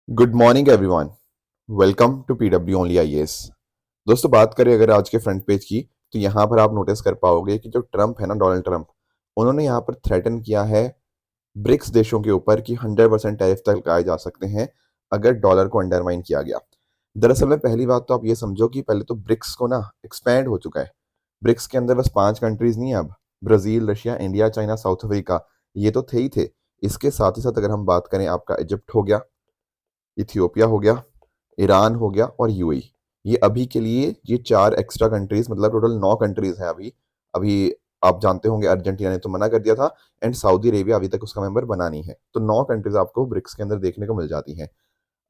Good morning everyone. Welcome to PW only IAS. दोस्तों, बात करें अगर आज के फ्रंट पेज की, तो यहाँ पर आप नोटिस कर पाओगे कि जो ट्रंप है ना, डोनाल्ड ट्रंप, उन्होंने यहाँ पर थ्रेटन किया है ब्रिक्स देशों के ऊपर कि 100% टैरिफ तक लगाए जा सकते हैं अगर डॉलर को अंडरमाइन किया गया। दरअसल में पहली बात तो आप ये समझो कि पहले तो ब्रिक्स को ना एक्सपैंड हो चुका है। ब्रिक्स के अंदर बस 5 कंट्रीज नहीं है अब। Brazil, Russia, India, China, south Africa, ये तो थे ही थे। इसके साथ ही साथ अगर हम बात करें, आपका इजिप्ट हो गया, इथियोपिया हो गया, ईरान हो गया और यूएई। ये अभी के लिए ये 4 एक्स्ट्रा कंट्रीज, मतलब टोटल 9 कंट्रीज हैं अभी। अभी आप जानते होंगे अर्जेंटीना ने तो मना कर दिया था, एंड सऊदी अरेबिया अभी तक उसका मेंबर बना नहीं है। तो 9 कंट्रीज आपको ब्रिक्स के अंदर देखने को मिल जाती हैं।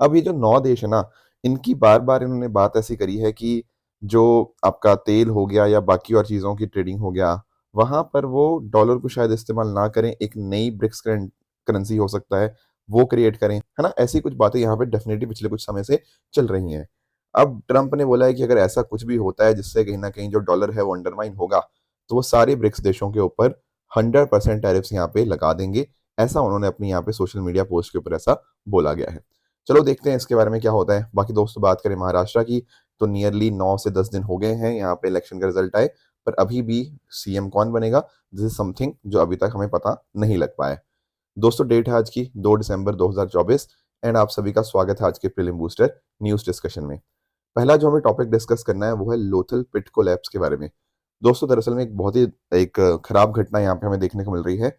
अब ये जो 9 देश है ना, इनकी बार बार इन्होंने बात ऐसी करी है कि जो आपका तेल हो गया या बाकी और चीज़ों की ट्रेडिंग हो गया, वहां पर वो डॉलर को शायद इस्तेमाल ना करें, एक नई ब्रिक्स करेंसी हो सकता है वो क्रिएट करें, है ना। ऐसी कुछ बातें यहाँ पे डेफिनेटली पिछले कुछ समय से चल रही हैं। अब ट्रंप ने बोला है कि अगर ऐसा कुछ भी होता है जिससे कहीं ना कहीं जो डॉलर है वो अंडरमाइन होगा, तो वो सारे ब्रिक्स देशों के ऊपर 100% टैरिफ्स यहाँ पे लगा देंगे। ऐसा उन्होंने अपनी यहाँ पे सोशल मीडिया पोस्ट के ऊपर ऐसा बोला गया है। चलो देखते हैं इसके बारे में क्या होता है। बाकी दोस्तों, बात करें महाराष्ट्र की, तो नियरली 9 से 10 दिन हो गए हैं यहाँ पे इलेक्शन का रिजल्ट आए, पर अभी भी सीएम कौन बनेगा, दिस इज समथिंग जो अभी तक हमें पता नहीं लग पाया है। दोस्तों, डेट है आज की 2 दिसंबर 2024, एंड आप सभी का स्वागत है आज के प्रीलिम बूस्टर न्यूज डिस्कशन में। पहला जो हमें टॉपिक डिस्कस करना है वो है लोथल पिट कोलैप्स के बारे में। दोस्तों, दरअसल में एक बहुत ही एक खराब घटना यहाँ पे हमें देखने को मिल रही है।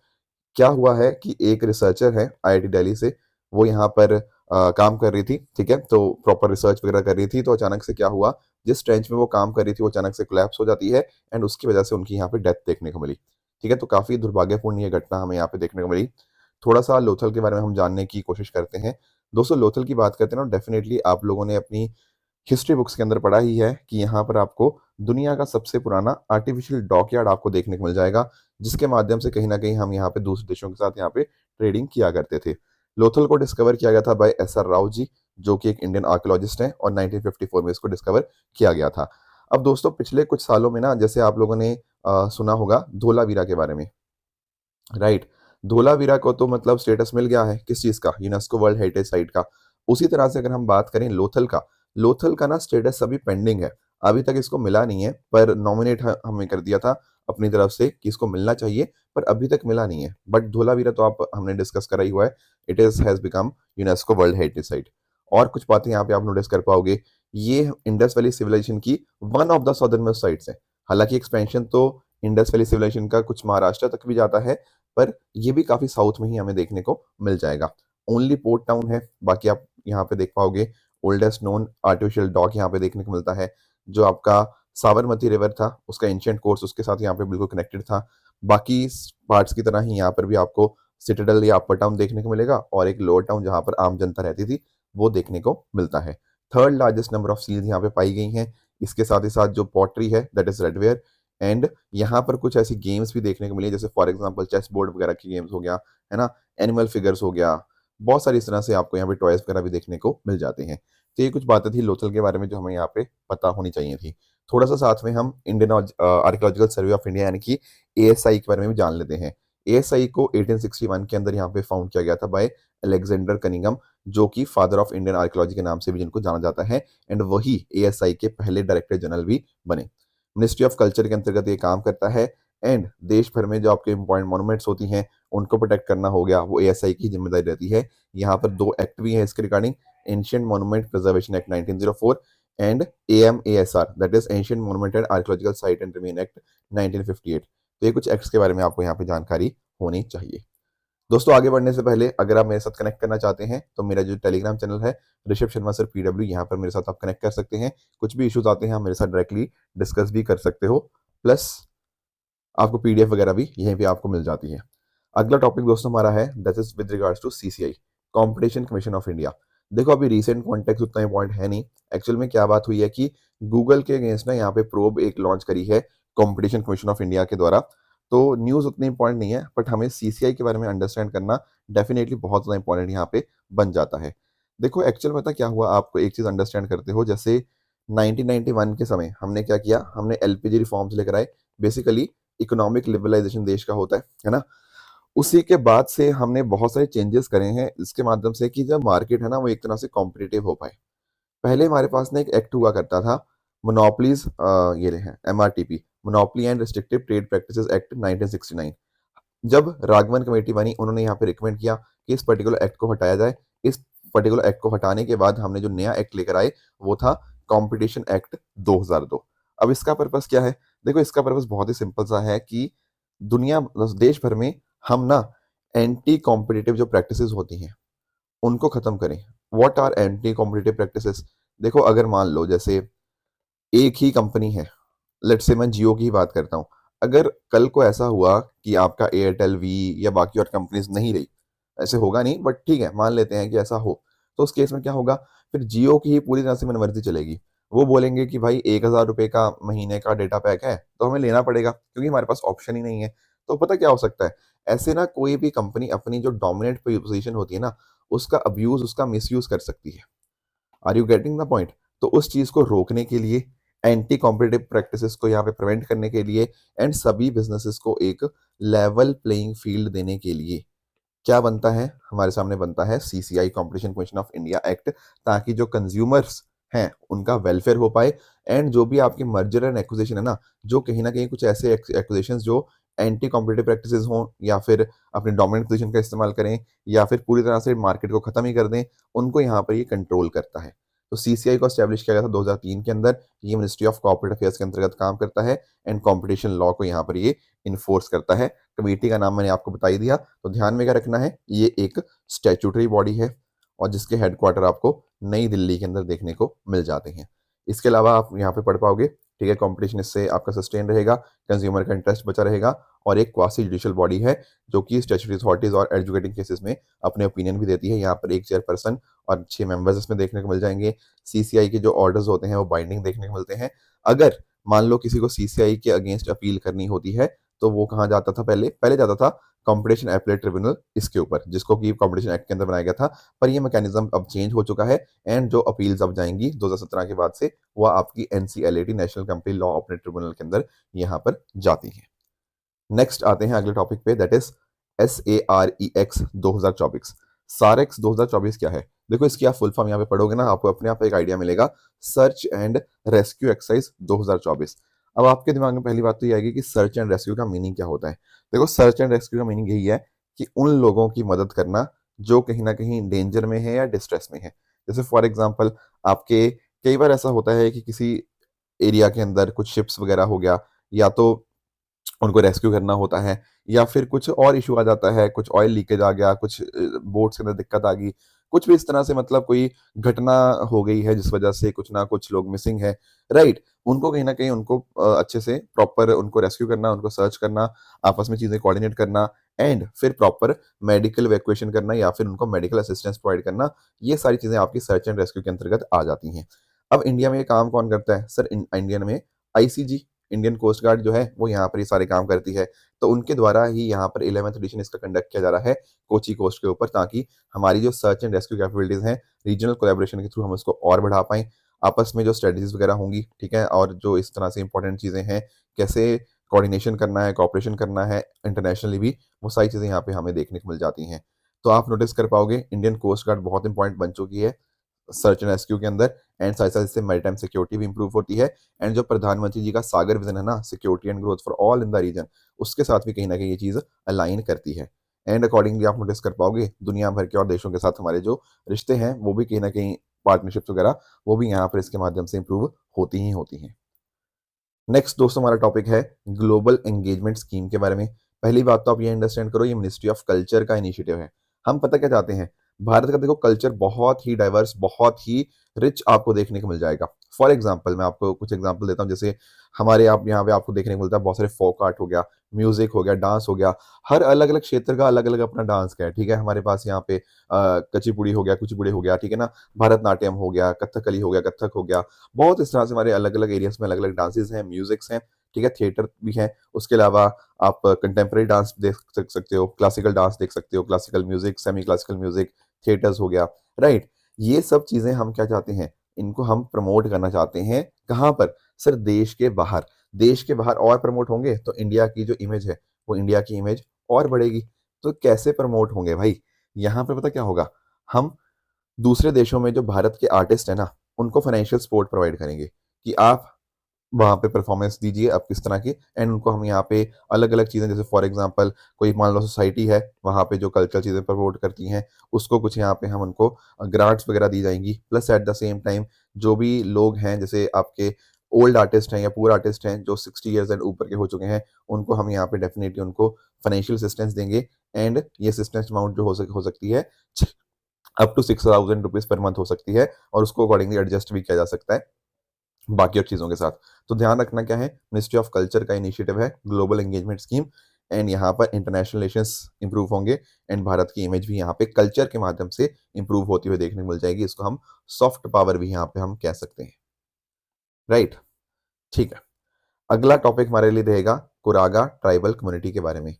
क्या हुआ है कि एक रिसर्चर है आईआईटी दिल्ली से, वो यहाँ पर काम कर रही थी, ठीक है, तो प्रॉपर रिसर्च वगैरह कर रही थी। तो अचानक से क्या हुआ, जिस ट्रेंच में वो काम कर रही थी वो अचानक से कोलैप्स हो जाती है, एंड उसकी वजह से उनकी यहाँ पे डेथ देखने को मिली। ठीक है, तो काफी दुर्भाग्यपूर्ण ये घटना हमें यहाँ पे देखने को मिली। थोड़ा सा लोथल के बारे में हम जानने की कोशिश करते हैं। दोस्तों, लोथल की बात करते हैं ना, डेफिनेटली आप लोगों ने अपनी हिस्ट्री बुक्स के अंदर पढ़ा ही है कि यहाँ पर आपको दुनिया का सबसे पुराना आर्टिफिशियल डॉकयार्ड आपको देखने को मिल जाएगा, जिसके माध्यम से कहीं ना कहीं हम यहाँ पे दूसरे देशों के साथ यहाँ पे ट्रेडिंग किया करते थे। लोथल को डिस्कवर किया गया था बाय एसआर राव जी, जो कि एक इंडियन आर्कियोलॉजिस्ट हैं, और 1954 में इसको डिस्कवर किया गया था। अब दोस्तों, पिछले कुछ सालों में ना, जैसे आप लोगों ने सुना होगा धोलावीरा के बारे में, राइट। धोलावीरा को तो मतलब स्टेटस मिल गया है किस चीज का, यूनेस्को वर्ल्ड हेरिटेज साइट का। उसी तरह से अगर हम बात करें लोथल का, लोथल का ना स्टेटस अभी पेंडिंग है। अभी तक इसको मिला नहीं है, पर नॉमिनेट हमें कर दिया था अपनी तरफ से कि इसको मिलना चाहिए, पर अभी तक मिला नहीं है। बट धोलावीरा तो आप हमने डिस्कस करा ही हुआ है, it is has become UNESCO world heritage site. और कुछ बातें यहाँ पे आप नोटिस कर पाओगे, ये इंडस वैली सिविलाइजेशन की one of the southern most sites है। हालांकि एक्सपेंशन तो इंडस वैली सिविलाइजेशन का कुछ महाराष्ट्र तक भी जाता है, पर ये भी काफी साउथ में ही हमें देखने को मिल जाएगा। ओनली पोर्ट टाउन है, बाकी आप यहाँ पे देख पाओगे ओल्डेस्ट नोन आर्टिफिशियल डॉक यहाँ पे देखने को मिलता है। जो आपका साबरमती रिवर था उसका एंशियंट कोर्स उसके साथ यहाँ पे बिल्कुल कनेक्टेड था। बाकी पार्ट्स की तरह ही यहाँ पर भी आपको सिटाडेल या अपर टाउन देखने को मिलेगा, और एक लोअर टाउन जहाँ पर आम जनता रहती थी वो देखने को मिलता है। Third largest number of seals यहाँ पे पाई गई हैं। इसके साथ ही साथ जो पॉटरी है दैट इज रेडवेयर, एंड यहाँ पर कुछ ऐसी गेम्स भी देखने को मिली, जैसे फॉर एग्जांपल चेस बोर्ड वगैरह की गेम्स हो गया, है ना, एनिमल फिगर्स हो गया, बहुत सारी इस तरह से आपको यहाँ पे टॉयज वगैरह भी देखने को मिल जाते हैं। तो ये कुछ बातें थी लोथल के बारे में जो हमें यहाँ पे पता होनी चाहिए थी। थोड़ा सा साथ में हम Indian archaeological survey of India यानी कि एएसआई के बारे में भी जान लेते हैं। एएसआई को 1861 के अंदर यहाँ पे फाउंड किया गया था बाय अलेक्जेंडर कनिंगम, जो कि फादर ऑफ इंडियन आर्कियोलॉजी के नाम से भी जिनको जाना जाता है, एंड वही एएसआई के पहले डायरेक्टर जनरल भी बने। मिनिस्ट्री ऑफ कल्चर के अंतर्गत ये काम करता है, एंड देश भर में जो आपके इंपॉर्टेंट मॉन्यूमेंट्स होती हैं उनको प्रोटेक्ट करना हो गया, वो एएसआई की जिम्मेदारी रहती है। यहाँ पर 2 एक्ट भी हैं इसके regarding, ancient monument preservation act 1904 and AMASR that is ancient monument and archaeological site and remain act 1958। तो ये कुछ एक्ट्स के बारे में आपको यहाँ पे जानकारी होनी चाहिए। दोस्तों, आगे बढ़ने से पहले अगर आप मेरे साथ कनेक्ट करना चाहते हैं तो मेरा जो टेलीग्राम चैनल है ऋषभ शर्मा सर पीडब्ल्यू, यहाँ पर मेरे साथ आप कनेक्ट कर सकते हैं। कुछ भी इश्यूज आते हैं आप मेरे साथ डायरेक्टली डिस्कस भी कर सकते हो, प्लस आपको पीडीएफ वगैरह भी यहीं पे आपको मिल जाती है। अगला टॉपिक दोस्तों हमारा है that is with regards to CCI, competition commission of India. देखो, अभी रिसेंट कॉन्टेक्स्ट उतना इंपॉर्टेंट है नहीं। एक्चुअल में क्या बात हुई है कि गूगल के अगेंस्ट ना यहाँ पे प्रोब एक लॉन्च करी है कॉम्पिटिशन कमीशन ऑफ इंडिया के द्वारा। तो न्यूज़ उतनी इंपॉर्टेंट नहीं है, बट हमें सीसीआई के बारे में अंडरस्टैंड करना डेफिनेटली बहुत ज़्यादा इंपॉर्टेंट यहाँ पे बन जाता है। देखो, एक्चुअल में पता क्या हुआ, आपको एक चीज़ अंडरस्टैंड करते हो, जैसे 1991 के समय हमने क्या किया, हमने एलपीजी रिफॉर्म्स लेकर आए। बेसिकली इकोनॉमिक लिबरलाइजेशन देश का होता है ना। उसी के बाद से हमने बहुत सारे चेंजेस करे हैं इसके माध्यम से कि जब मार्केट है ना वो एक तरह से कॉम्पिटिटिव हो पाए। पहले हमारे पास ना एक एक्ट हुआ करता था, मोनोपोलीज, ये रहे हैं MRTP, monopoly and restrictive trade practices act 1969। जब राघवन कमेटी बनी उन्होंने यहाँ पे रिकमेंड किया कि इस पर्टिकुलर एक्ट को हटाया जाए। इस पर्टिकुलर एक्ट को हटाने के बाद हमने जो नया एक्ट लेकर आए वो था कॉम्पिटिशन एक्ट 2002। अब इसका पर्पस क्या है? देखो इसका पर्पस बहुत ही सिंपल सा है कि दुनिया देश भर में हम ना एंटी कॉम्पिटिटिव जो प्रैक्टिसेस होती हैं उनको खत्म करें। What are anti competitive practices? देखो अगर मान लो जैसे एक ही कंपनी है, लेट्स से मैं जियो की ही बात करता हूँ। अगर कल को ऐसा हुआ कि आपका एयरटेल, वी या बाकी और कंपनीज नहीं रही, ऐसे होगा नहीं बट ठीक है मान लेते हैं कि ऐसा हो, तो उस केस में क्या होगा? फिर जियो की ही पूरी तरह से मनमर्जी चलेगी। वो बोलेंगे कि भाई 1000 रुपये का महीने का डेटा पैक है तो हमें लेना पड़ेगा क्योंकि हमारे पास ऑप्शन ही नहीं है। तो पता क्या हो सकता है? ऐसे ना कोई भी कंपनी अपनी जो डोमिनेंट पोजीशन होती है ना उसका अब्यूज, उसका मिसयूज कर सकती है। Are you getting the point? तो उस चीज को रोकने के लिए, एंटी कॉम्पिटिटिव प्रैक्टिसेस को यहाँ पे प्रिवेंट करने के लिए एंड सभी बिजनेसेस को एक लेवल प्लेइंग फील्ड देने के लिए क्या बनता है? हमारे सामने बनता है CCI, competition commission of India act, ताकि जो कंज्यूमर्स हैं उनका वेलफेयर हो पाए। एंड जो भी आपकी मर्जर एंड एक्विजिशन है ना, जो कहीं ना कहीं कुछ ऐसे एक्विजिशन जो एंटी कॉम्पिटिटिव प्रैक्टिसेस हों या फिर अपनी डोमिनेंट पोजीशन का इस्तेमाल करें या फिर पूरी तरह से मार्केट को खत्म ही कर दें, उनको यहाँ पर ये कंट्रोल करता है। तो सीसीआई को स्टैब्लिश किया गया था 2003 के अंदर। ये मिनिस्ट्री ऑफ कॉर्पोरेट अफेयर्स के अंतर्गत काम करता है एंड कॉम्पिटिशन लॉ को यहाँ पर ये इन्फोर्स करता है। कमेटी का नाम मैंने आपको बता ही दिया, तो ध्यान में क्या रखना है, ये एक स्टैट्यूटरी बॉडी है और जिसके हेडक्वार्टर आपको नई दिल्ली के अंदर देखने को मिल जाते हैं। इसके अलावा आप यहाँ पे पढ़ पाओगे, ठीक है, कंपटीशन इससे आपका सस्टेन रहेगा, कंज्यूमर का इंटरेस्ट बचा रहेगा और एक क्वासी जुडिशियल बॉडी है जो कि स्टैट्यूटरी अथॉरिटीज और एडजुकेटिंग केसेस में अपने ओपिनियन भी देती है। यहाँ पर एक चेयरपर्सन और 6 मेंबर्स इसमें देखने को मिल जाएंगे। सीसीआई के जो ऑर्डर्स होते हैं वो बाइंडिंग देखने को मिलते हैं। अगर मान लो किसी को सीसीआई के अगेंस्ट अपील करनी होती है तो वो कहाँ जाता था? पहले पहले जाता था कंपटीशन एपलेट ट्रिब्यूनल, इसके ऊपर, जिसको कि कंपटीशन एक्ट के अंदर बनाया गया था। पर ये मैकेनिज्म अब चेंज हो चुका है एंड जो अपील्स अब जाएंगी 2017 के बाद से वो आपकी NCLAT, national company law operate tribunal के अंदर यहाँ पर जाती है। नेक्स्ट आते हैं अगले टॉपिक पे, दैट इज SAREX 2024। सारेक्स 2024 क्या है? देखो इसकी आप फुल फॉर्म यहाँ पे पढ़ोगे ना आपको अपने आप एक आइडिया मिलेगा, सर्च एंड रेस्क्यू एक्सरसाइज 2024। अब आपके दिमाग में पहली बात तो ये आएगी कि सर्च एंड रेस्क्यू का मीनिंग क्या होता है। देखो सर्च एंड रेस्क्यू का मीनिंग यही है कि उन लोगों की मदद करना जो कहीं ना कहीं डेंजर में है या डिस्ट्रेस में है। जैसे फॉर एग्जाम्पल आपके कई बार ऐसा होता है कि किसी एरिया के अंदर कुछ शिप्स वगैरह हो गया, या तो उनको रेस्क्यू करना होता है या फिर कुछ और इशू आ जाता है, कुछ ऑयल लीकेज आ गया, कुछ बोट्स के अंदर दिक्कत आ गई, कुछ भी इस तरह से, मतलब कोई घटना हो गई है जिस वजह से कुछ ना कुछ लोग मिसिंग है, राइट? उनको कहीं ना कहीं उनको अच्छे से प्रॉपर उनको रेस्क्यू करना, उनको सर्च करना, आपस में चीजें कोऑर्डिनेट करना एंड फिर प्रॉपर मेडिकल इवैक्यूएशन करना या फिर उनको मेडिकल असिस्टेंस प्रोवाइड करना, ये सारी चीजें आपकी सर्च एंड रेस्क्यू के अंतर्गत आ जाती हैं। अब इंडिया में ये काम कौन करता है सर? इंडियन में आईसीजी, इंडियन कोस्ट गार्ड जो है वो यहाँ पर ये सारे काम करती है। तो उनके द्वारा ही यहाँ पर 11th एडिशन इसका कंडक्ट किया जा रहा है कोची कोस्ट के ऊपर, ताकि हमारी जो सर्च एंड रेस्क्यू कैपेबिलिटीज हैं रीजनल कोलैबोरेशन के थ्रू हम उसको और बढ़ा पाएं। आपस में जो स्ट्रेटजीज वगैरह होंगी, ठीक है, और जो इस तरह से इंपॉर्टेंट चीज़ें हैं, कैसे कोऑर्डिनेशन करना है, कॉपरेशन करना है इंटरनेशनली भी, वो सारी चीज़ें यहाँ पे हमें देखने को मिल जाती हैं। तो आप नोटिस कर पाओगे इंडियन कोस्ट गार्ड बहुत इंपॉर्टेंट बन चुकी है सर्च एंड रेस्क्यू के अंदर एंड साथ साथ इससे मैरीटाइम सिक्योरिटी भी इंप्रूव होती है। एंड जो प्रधानमंत्री जी का सागर विजन है ना, security and growth for all in the region, उसके साथ भी कहीं ना कहीं ये चीज़ अलाइन करती है। एंड अकॉर्डिंगली आप नोटिस कर पाओगे दुनिया भर के और देशों के साथ हमारे जो रिश्ते हैं वो भी कहीं ना कहीं, पार्टनरशिप्स वगैरह, वो भी यहाँ पर इसके माध्यम से इंप्रूव होती ही होती हैं। नेक्स्ट दोस्तों हमारा टॉपिक है ग्लोबल एंगेजमेंट स्कीम के बारे में। पहली बात तो आप ये अंडरस्टैंड करो, ये मिनिस्ट्री ऑफ कल्चर का इनिशिएटिव है। हम पता क्या चाहते हैं? भारत का देखो कल्चर बहुत ही डाइवर्स, बहुत ही रिच आपको देखने को मिल जाएगा। फॉर एग्जाम्पल मैं आपको कुछ एग्जाम्पल देता हूँ। जैसे हमारे आप यहाँ पे आपको देखने को मिलता है बहुत सारे फोक आर्ट हो गया, म्यूजिक हो गया, डांस हो गया। हर अलग अलग क्षेत्र का अलग अलग अपना डांस का है, ठीक है। हमारे पास यहाँ पे कचिपुड़ी हो गया, कुचिपुड़ी हो गया, ठीक है ना, भरतनाट्यम हो गया, कथकली हो गया, कथक हो गया। बहुत इस तरह से हमारे अलग अलग एरियाज में अलग अलग डांसेस हैं, म्यूजिक्स हैं, ठीक है, थिएटर भी है। उसके अलावा आप कंटेम्प्रेरी डांस देख सकते हो, क्लासिकल डांस देख सकते हो, classical music, semi classical music, theatres हो गया, राइट। ये सब चीजें हम क्या चाहते हैं? इनको हम प्रमोट करना चाहते हैं। कहाँ पर सर? देश के बाहर। देश के बाहर और प्रमोट होंगे तो इंडिया की जो इमेज है वो इंडिया की इमेज और बढ़ेगी। तो कैसे प्रमोट होंगे भाई? यहाँ पे पता क्या होगा, हम दूसरे देशों में जो भारत के आर्टिस्ट हैं ना, उनको फाइनेंशियल सपोर्ट प्रोवाइड करेंगे कि आप वहाँ पे परफॉर्मेंस दीजिए आप किस तरह की, एंड उनको हम यहाँ पे अलग अलग चीज़ें, जैसे फॉर एग्जांपल कोई मान लो सोसाइटी है वहाँ पे जो कल्चरल चीज़ें प्रमोट करती हैं, उसको कुछ यहाँ पे हम उनको ग्रांट्स वगैरह दी जाएंगी। Plus at the same time जो भी लोग हैं, जैसे आपके ओल्ड आर्टिस्ट हैं या पुअर आर्टिस्ट हैं जो 60 ईयर्स एंड ऊपर के हो चुके हैं, उनको हम यहाँ पे डेफिनेटली उनको फाइनेंशियल असिस्टेंस देंगे। एंड ये असिस्टेंस अमाउंट जो हो सकती है up to 6,000 rupees per month हो सकती है, और उसको अकॉर्डिंगली एडजस्ट भी किया जा सकता है बाकी और चीज़ों के साथ। तो ध्यान रखना क्या है, मिनिस्ट्री ऑफ कल्चर का इनिशिएटिव है ग्लोबल एंगेजमेंट स्कीम, एंड यहाँ पर इंटरनेशनल रिलेशंस इंप्रूव होंगे, एंड भारत की इमेज भी यहाँ पे कल्चर के माध्यम से इंप्रूव होती हुई देखने को मिल जाएगी। इसको हम सॉफ्ट पावर भी यहाँ पे हम कह सकते हैं, राइट? ठीक है। अगला टॉपिक हमारे लिए रहेगा कुरागा ट्राइबल कम्युनिटी के बारे में।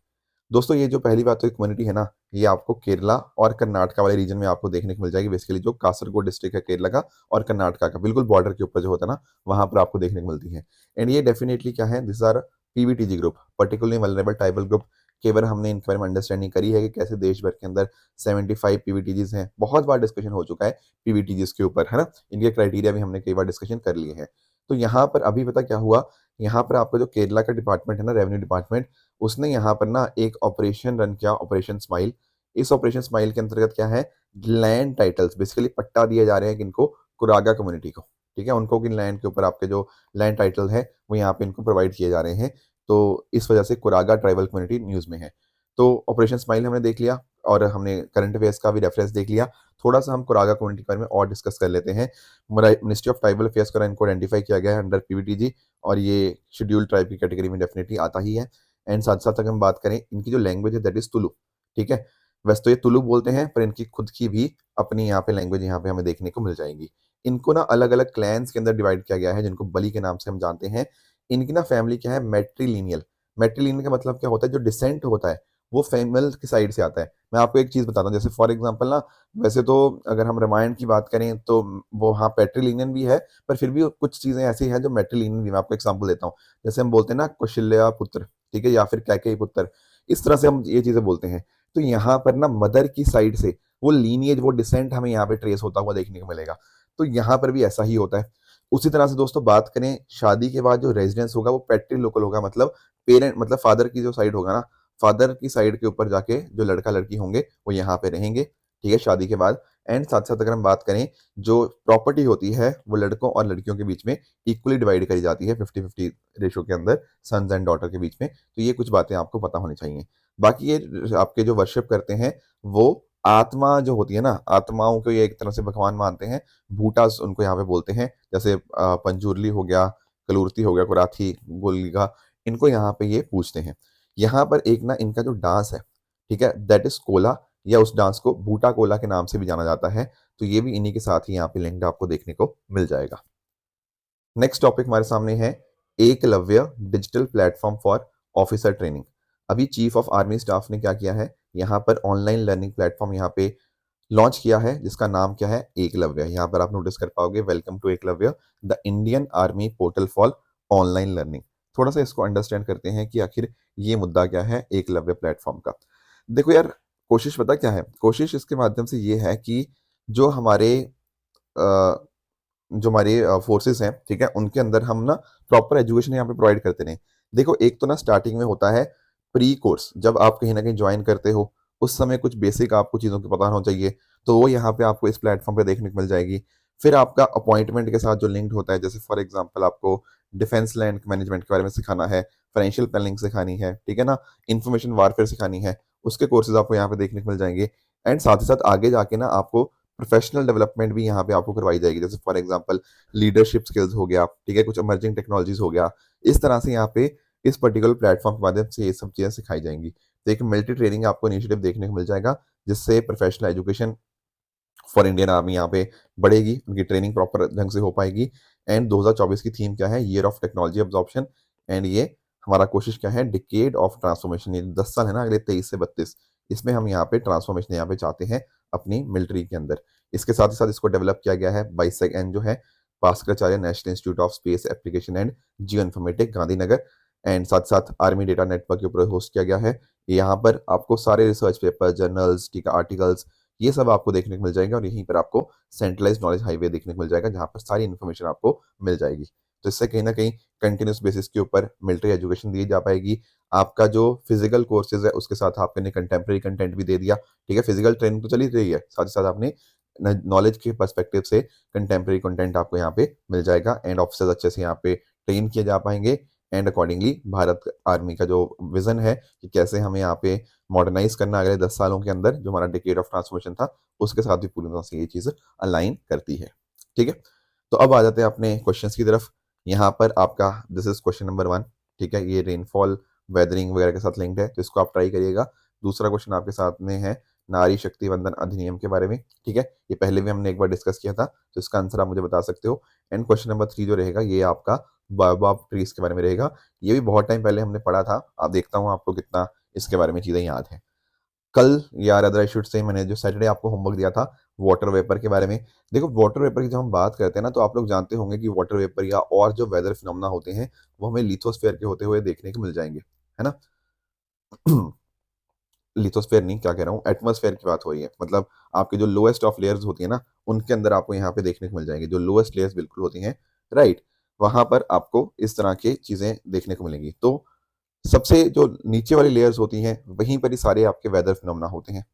दोस्तों ये जो पहली बात तो कम्युनिटी है ना, ये आपको केरला और कर्नाटका वाले रीजन में आपको देखने को मिल जाएगी। बेसिकली जो कासरगोड डिस्ट्रिक्ट है केरला का और कर्नाटका का, बिल्कुल बॉर्डर के ऊपर जो होता है ना, वहां पर आपको देखने को मिलती है। एंड ये डेफिनेटली क्या है, this are PVTG group, particularly vulnerable tribal group. कई बार हमने इनके बारे में अंडरस्टैंडिंग करी है कि कैसे देश भर के अंदर 75 पीवीटीजीज हैं। बहुत बार डिस्कशन हो चुका है पीवीटीजीज के ऊपर, है ना, इनके क्राइटेरिया भी हमने कई बार डिस्कशन कर लिए हैं। तो यहाँ पर अभी पता क्या हुआ, यहाँ पर आपका जो केरला का डिपार्टमेंट है ना, रेवेन्यू डिपार्टमेंट, उसने यहाँ पर ना एक ऑपरेशन रन किया, ऑपरेशन स्माइल। इस ऑपरेशन स्माइल के अंतर्गत क्या है, लैंड टाइटल्स, बेसिकली पट्टा दिए जा रहे हैं किनको, कुरागा कम्युनिटी को। ठीक है, उनको किन लैंड के ऊपर आपके जो लैंड टाइटल है वो यहाँ पे इनको प्रोवाइड किए जा रहे हैं। तो इस वजह से कुरागा ट्राइबल कम्युनिटी न्यूज में है। तो ऑपरेशन स्माइल हमने देख लिया, और हमने करंट अफेयर्स का भी रेफरेंस देख लिया। थोड़ा सा हम कुरागा कम्युनिटी के बारे में और डिस्कस कर लेते हैं। मिनिस्ट्री ऑफ ट्राइबल अफेयर्स का इनको आइडेंटिफाई किया गया है अंडर पीवीटीजी, और ये शेड्यूल्ड ट्राइब की कैटेगरी में डेफिनेटली आता ही है। एंड साथ साथ अगर हम बात करें, इनकी जो लैंग्वेज है दैट इज तुलु। ठीक है, वैसे तो ये तुलु बोलते हैं, पर इनकी खुद की भी अपनी यहाँ पे लैंग्वेज यहाँ पे हमें देखने को मिल जाएगी। इनको ना अलग अलग क्लैंस के अंदर डिवाइड किया गया है, जिनको बली के नाम से हम जानते हैं। इनकी ना फैमिली क्या है, मैट्रीलिनियल। मैट्रीलिनियल का मतलब क्या होता है, जो डिसेंट होता है वो फीमेल की साइड से आता है। मैं आपको एक चीज बताता हूँ, जैसे फॉर एग्जाम्पल ना, वैसे तो अगर हम रामायण की बात करें तो वो हाँ पैट्रीलिनियन भी है, पर फिर भी कुछ चीजें ऐसी हैं जो मैट्रीलिनियन भी। मैं आपको एग्जाम्पल देता हूँ, जैसे हम बोलते हैं ना कौशल्या पुत्र, ठीक है, या फिर कैकेयी पुत्र, इस तरह से हम ये चीजें बोलते हैं। तो यहाँ पर ना मदर की साइड से वो लीनिएज, वो डिसेंट हमें यहाँ पे ट्रेस होता हुआ देखने को मिलेगा। तो यहाँ पर भी ऐसा ही होता है। उसी तरह से दोस्तों बात करें, शादी के बाद जो रेजिडेंस होगा वो पैट्री लोकल होगा, मतलब पेरेंट, मतलब फादर की जो साइड होगा ना, फादर की साइड के ऊपर जाके जो लड़का लड़की होंगे वो यहाँ पे रहेंगे, ठीक है, शादी के बाद। एंड साथ साथ अगर हम बात करें, जो प्रॉपर्टी होती है वो लड़कों और लड़कियों के बीच में इक्वली डिवाइड करी जाती है, 50-50 रेशो के अंदर, सन्स एंड डॉटर के बीच में। तो ये कुछ बातें आपको पता होनी चाहिए। बाकी ये आपके जो वर्शिप करते हैं, वो आत्मा जो होती है ना, आत्माओं को ये एक तरह से भगवान मानते हैं। भूटास उनको यहाँ पे बोलते हैं, जैसे पंजूरली हो गया, कलूरती हो गया, कुराथी, गोलीगा, इनको यहाँ पे ये पूछते हैं। यहाँ पर एक ना इनका जो डांस है, ठीक है, दैट इज कोला, या उस डांस को बूटा कोला के नाम से भी जाना जाता है। तो ये भी इन्हीं के साथ ही यहाँ पे लिंक्ड आपको देखने को मिल जाएगा। नेक्स्ट टॉपिक हमारे सामने है Eklavya digital platform for officer training. अभी चीफ ऑफ आर्मी स्टाफ ने क्या किया है, यहाँ पर ऑनलाइन लर्निंग प्लेटफॉर्म यहाँ पे लॉन्च किया है, जिसका नाम क्या है, एकलव्य। यहाँ पर आप नोटिस कर पाओगे, welcome to Eklavya, the Indian army portal for online learning. थोड़ा सा इसको अंडरस्टैंड करते हैं कि आखिर ये मुद्दा क्या है एकलव्य प्लेटफॉर्म का। देखो यार, कोशिश पता क्या है, कोशिश इसके माध्यम से ये है कि जो हमारे अ, जो हमारे फोर्सेस हैं, ठीक है, उनके अंदर हम ना प्रॉपर एजुकेशन यहाँ पे प्रोवाइड करते रहें। देखो एक तो ना स्टार्टिंग में होता है प्री कोर्स, जब आप कहीं ना कहीं ज्वाइन करते हो, उस समय कुछ बेसिक आपको चीज़ों के पता होना चाहिए, तो वो यहाँ पे आपको इस प्लेटफॉर्म पे देखने को मिल जाएगी। फिर आपका अपॉइंटमेंट के साथ जो लिंक्ड होता है, जैसे फॉर एग्जांपल आपको डिफेंस लैंड मैनेजमेंट के बारे में सिखाना है, फाइनेंशियल प्लानिंग सिखानी है, ठीक है ना, इंफॉर्मेशन वारफेयर सिखानी है, उसके कोर्सेज आपको यहाँ पे देखने को मिल जाएंगे। एंड साथ ही साथ आगे जाके ना आपको प्रोफेशनल डेवलपमेंट भी यहाँ पे आपको करवाई जाएगी, जैसे फॉर एग्जांपल लीडरशिप स्किल्स हो गया, ठीक है, कुछ इमर्जिंग टेक्नोलॉजीज हो गया। इस तरह से यहाँ पे इस पर्टिकुलर प्लेटफॉर्म के माध्यम से ये सब चीज़ें सिखाई जाएंगी। तो एक मिलिट्री ट्रेनिंग आपको इनिशिएटिव देखने को मिल जाएगा, जिससे professional education for Indian army यहाँ पे बढ़ेगी, उनकी ट्रेनिंग प्रॉपर ढंग से हो पाएगी। एंड 2024 की थीम क्या है, year of technology absorption. And ये हमारा कोशिश क्या है, डिकेड ऑफ ट्रांसफॉर्मेशन, ये 10 साल है ना, अगले 23 से 32, इसमें हम यहाँ पे ट्रांसफॉर्मेशन यहाँ पे चाहते हैं अपनी मिलिट्री के अंदर। इसके साथ ही साथ इसको डेवलप किया गया है बाइसेक एंड जो है Bhaskaracharya national institute of space application and geo informatic, Gandhinagar. And साथ साथ आर्मी डेटा नेटवर्क के ऊपर होस्ट किया गया है। यहाँ पर आपको सारे रिसर्च पेपर, जर्नल्स, ठीक है, आर्टिकल्स, ये सब आपको देखने को मिल जाएगा और यहीं पर आपको सेंट्रलाइज नॉलेज हाईवे देखने को मिल जाएगा जहाँ पर सारी इन्फॉर्मेशन आपको मिल जाएगी। तो इससे कहीं ना कहीं कंटिन्यूस बेसिस के ऊपर मिलिट्री एजुकेशन दी जा पाएगी। आपका जो फिजिकल कोर्सेज है उसके साथ आपने कंटेम्प्रेरी कंटेंट भी दे दिया, ठीक है, फिजिकल ट्रेनिंग तो चली रही है, साथ ही साथ आपने नॉलेज के पर्सपेक्टिव से कंटेम्प्रेरी कंटेंट आपको यहाँ पे मिल जाएगा एंड ऑफिसर्स अच्छे से यहाँ पे ट्रेन किए जा पाएंगे एंड अकॉर्डिंगली भारत आर्मी का जो विजन है कि कैसे हमें यहाँ पे मॉडर्नाइज करना अगले 10 सालों के अंदर, जो हमारा डिकेड ऑफ ट्रांसफॉर्मेशन था, उसके साथ भी पूरी तरह से ये चीज़ अलाइन करती है। ठीक है, तो अब आ जाते हैं अपने क्वेश्चंस की तरफ। यहाँ पर आपका दिस इज क्वेश्चन नंबर 1, ठीक है, ये रेनफॉल वेदरिंग वगैरह के साथ लिंक्ड है, तो इसको आप ट्राई करिएगा। दूसरा क्वेश्चन आपके साथ में है नारी शक्ति वंदन अधिनियम के बारे में, ठीक है, ये पहले भी हमने एक बार डिस्कस किया था, तो इसका आंसर आप मुझे बता सकते हो। एंड क्वेश्चन नंबर 3 जो रहेगा ये आपका बायोबाब ट्रीज के बारे में रहेगा। ये भी बहुत टाइम पहले हमने पढ़ा था, आप देखता हूँ आपको कितना इसके बारे में चीज़ें याद है। कल या अदर आई शुड से मैंने जो सैटरडे आपको होमवर्क दिया था वाटर वेपर के बारे में। देखो वाटर वेपर की जब हम बात करते हैं ना, तो आप लोग जानते होंगे कि वाटर वेपर या और जो वेदर फिनोमेना होते हैं वो हमें लिथोस्फेयर के होते हुए देखने को मिल जाएंगे, है ना। लिथोस्फेयर नहीं, क्या कह रहा हूँ, एटमॉस्फेयर की बात हो रही है, मतलब आपके जो लोएस्ट ऑफ लेयर्स होती है ना, उनके अंदर आपको यहाँ पे देखने को मिल जाएंगे, जो लोएस्ट लेयर्स बिल्कुल होती हैं, राइट, वहां पर आपको इस तरह की चीजें देखने को मिलेंगी। तो सबसे जो नीचे वाली लेयर्स होती हैं वहीं पर ही सारे आपके वेदर फिनोमेना होते हैं,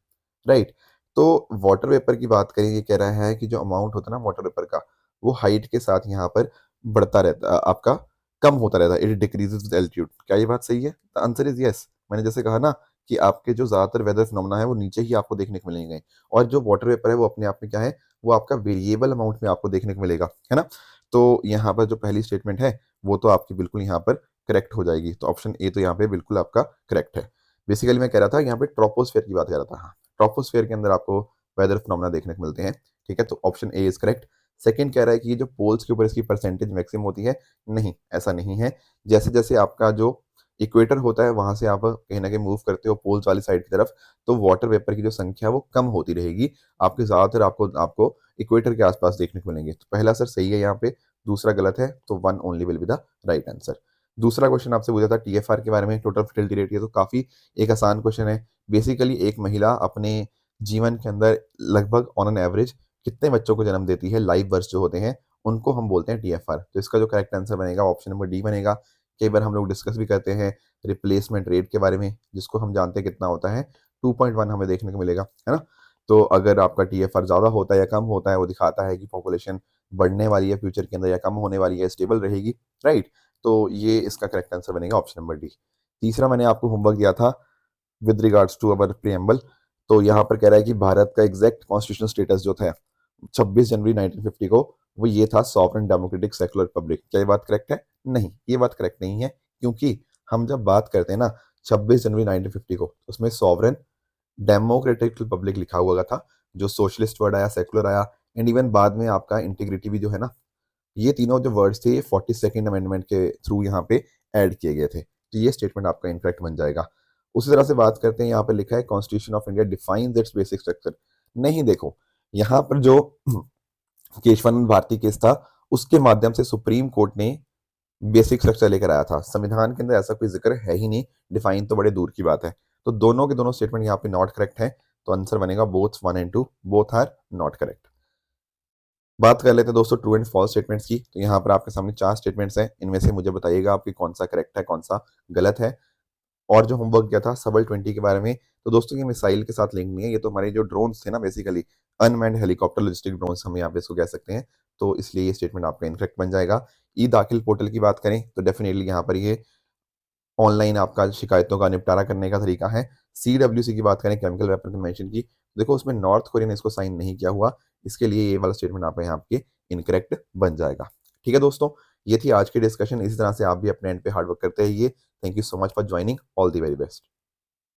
राइट। तो वाटर वेपर की बात करें, ये कह रहा है कि जो अमाउंट होता है ना वाटर वेपर का, वो हाइट के साथ यहाँ पर बढ़ता रहता, आपका कम होता रहता है, इट डिक्रीजेस विद एल्टीट्यूड। क्या ये बात सही है? The answer is yes. मैंने जैसे कहा ना कि आपके जो ज्यादातर वेदर फिनोमेना है वो नीचे ही आपको देखने को मिलेंगे, और जो वाटर वेपर है वो अपने आप में क्या है, वो आपका वेरिएबल अमाउंट में आपको देखने को मिलेगा, है ना। तो यहाँ पर जो पहली स्टेटमेंट है वो तो आपकी बिल्कुल यहाँ पर करेक्ट हो जाएगी, तो ऑप्शन ए तो यहाँ पे बिल्कुल आपका करेक्ट है। बेसिकली मैं कह रहा था यहाँ पे ट्रोपोस्फेयर की बात कर रहा था, हाँ, ट्रोपोस्फेयर के अंदर आपको वेदर फिनोमेना देखने को मिलते हैं, ठीक है, तो option A is correct. Second कह रहा है कि ये जो पोल्स के ऊपर इसकी परसेंटेज मैक्सिमम होती है, नहीं, ऐसा नहीं है। जैसे जैसे आपका जो इक्वेटर होता है वहां से आप कहीं ना कहीं मूव करते हो पोल्स वाली साइड की तरफ, तो वाटर वेपर की जो संख्या है वो कम होती रहेगी, आपके ज्यादातर आपको आपको इक्वेटर के आसपास देखने को मिलेंगे। तो पहला सर सही है यहाँ पे, दूसरा गलत है, तो one only will be the right answer. दूसरा क्वेश्चन आपसे पूछा था टीएफआर के बारे में, टोटल फर्टिलिटी रेट, ये तो काफी एक आसान क्वेश्चन है। बेसिकली एक महिला अपने जीवन के अंदर लगभग ऑन एन एवरेज कितने बच्चों को जन्म देती है, लाइव बर्थ जो होते हैं उनको हम बोलते हैं टीएफआर। तो इसका जो करेक्ट आंसर बनेगा ऑप्शन नंबर डी बनेगा। कई बार हम लोग डिस्कस भी करते हैं रिप्लेसमेंट रेट के बारे में, जिसको हम जानते हैं कितना होता है, 2.1 हमें देखने को मिलेगा, है ना। तो अगर आपका टीएफआर ज्यादा होता है या कम होता है, वो दिखाता है कि पॉपुलेशन बढ़ने वाली है फ्यूचर के अंदर या कम होने वाली है, स्टेबल रहेगी, राइट। तो ये इसका करेक्ट आंसर बनेगा ऑप्शन नंबर डी। तीसरा मैंने आपको होमवर्क दिया था with regards to our preamble, तो यहाँ पर कह रहा है कि भारत का एग्जैक्ट कॉन्स्टिट्यूशनल स्टेटस जो था 26 जनवरी 1950 को, वो ये था सॉवरेन डेमोक्रेटिक सेकुलर रिपब्लिक। क्या ये बात करेक्ट है? नहीं, ये बात करेक्ट नहीं है, क्योंकि हम जब बात करते हैं ना 26 जनवरी 1950 को, उसमें सॉवरेन डेमोक्रेटिक रिपब्लिक लिखा हुआ था, जो सोशलिस्ट वर्ड आया, सेकुलर आया, एंड इवन बाद में आपका इंटीग्रिटी भी जो है ना, ये तीनों जो वर्ड्स थे ये 42nd अमेंडमेंट के थ्रू यहाँ पे ऐड किए गए थे, तो ये स्टेटमेंट आपका इनकरेक्ट बन जाएगा। उसी तरह से बात करते हैं, यहाँ पे लिखा है constitution of India defines it's basic structure. नहीं, देखो यहाँ पर जो केशवानंद भारती केस था उसके माध्यम से सुप्रीम कोर्ट ने बेसिक स्ट्रक्चर लेकर आया था, संविधान के अंदर ऐसा कोई जिक्र है ही नहीं, डिफाइन तो बड़े दूर की बात है। तो दोनों के दोनों स्टेटमेंट यहाँ पे नॉट करेक्ट है, तो आंसर बनेगा both 1 and 2, both are not correct. बात कर लेते हैं दोस्तों ट्रू एंड फॉल्स स्टेटमेंट्स की। तो यहाँ पर आपके सामने 4 स्टेटमेंट्स हैं, इनमें से मुझे बताइएगा आपकी कौन सा करेक्ट है, कौन सा गलत है। और जो होमवर्क किया था सबल 20 के बारे में, तो दोस्तों ये मिसाइल के साथ लिंक नहीं है, ये तो हमारे जो ड्रोन्स थे ना, basically unmanned helicopter logistic drones हम यहाँ पे इसको कह सकते हैं, तो इसलिए ये स्टेटमेंट आपका इनकरेक्ट बन जाएगा। ई दाखिल पोर्टल की बात करें तो डेफिनेटली यहाँ पर ये ऑनलाइन आपका शिकायतों का निपटारा करने का तरीका है। सीडब्ल्यूसी की बात करें, केमिकल वेपन कन्वेंशन की, देखो उसमें नॉर्थ कोरिया ने इसको साइन नहीं किया हुआ, इसके लिए ये वाला स्टेटमेंट आप यहाँ आपके इनकरेक्ट बन जाएगा। ठीक है दोस्तों, ये थी आज की डिस्कशन, इसी तरह से आप भी अपने एंड पे हार्डवर्क करते रहिए। Thank you so much for joining, all the very best.